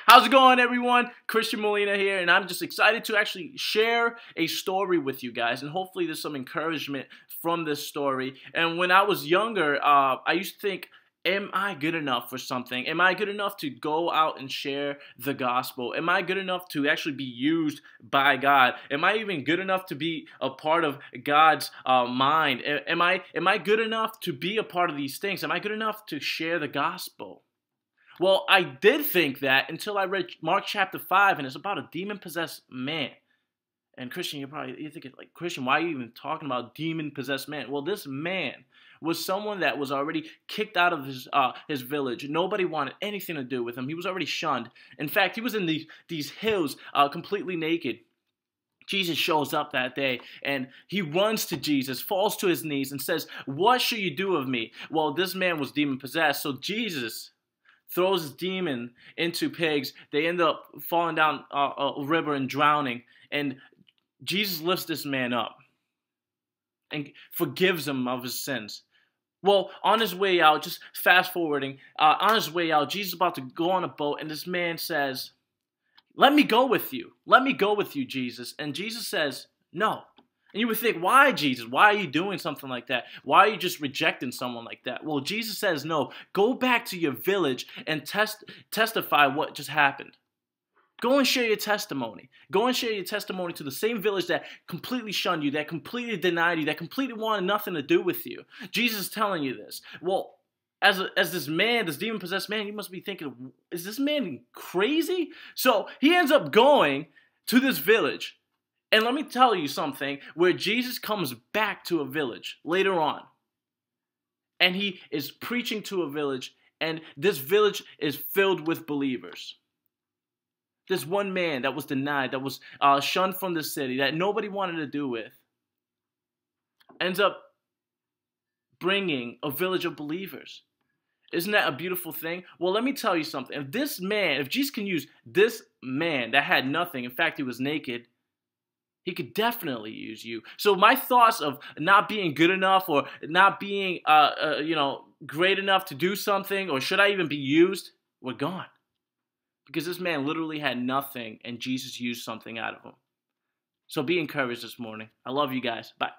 How's it going, everyone? Christian Molina here, and I'm just excited to actually share a story with you guys, and hopefully there's some encouragement from this story. And when I was younger, I used to think, am I good enough for something? Am I good enough to go out and share the gospel? Am I good enough to actually be used by God? Am I even good enough to be a part of God's mind? Am I good enough to be a part of these things? Am I good enough to share the gospel? Well, I did think that until I read Mark chapter 5, and it's about a demon-possessed man. And Christian, you're thinking, like, Christian, why are you even talking about demon-possessed man? Well, this man was someone that was already kicked out of his village. Nobody wanted anything to do with him. He was already shunned. In fact, he was in these hills completely naked. Jesus shows up that day, and he runs to Jesus, falls to his knees, and says, "What shall you do of me?" Well, this man was demon-possessed, so Jesus throws his demon into pigs. They end up falling down a river and drowning. And Jesus lifts this man up and forgives him of his sins. Well, on his way out, just fast forwarding, on his way out, Jesus is about to go on a boat, and this man says, "Let me go with you. Let me go with you, Jesus." And Jesus says, "No." And you would think, why, Jesus? Why are you doing something like that? Why are you just rejecting someone like that? Well, Jesus says, no, go back to your village and testify what just happened. Go and share your testimony. Go and share your testimony to the same village that completely shunned you, that completely denied you, that completely wanted nothing to do with you. Jesus is telling you this. Well, as this man, this demon-possessed man, you must be thinking, is this man crazy? So he ends up going to this village. And let me tell you something, where Jesus comes back to a village later on, and he is preaching to a village, and this village is filled with believers. This one man that was denied, that was shunned from the city, that nobody wanted to do with, ends up bringing a village of believers. Isn't that a beautiful thing? Well, let me tell you something. If Jesus can use this man that had nothing, in fact, he was naked, he could definitely use you. So my thoughts of not being good enough, or not being, great enough to do something, or should I even be used, were gone. Because this man literally had nothing, and Jesus used something out of him. So be encouraged this morning. I love you guys. Bye.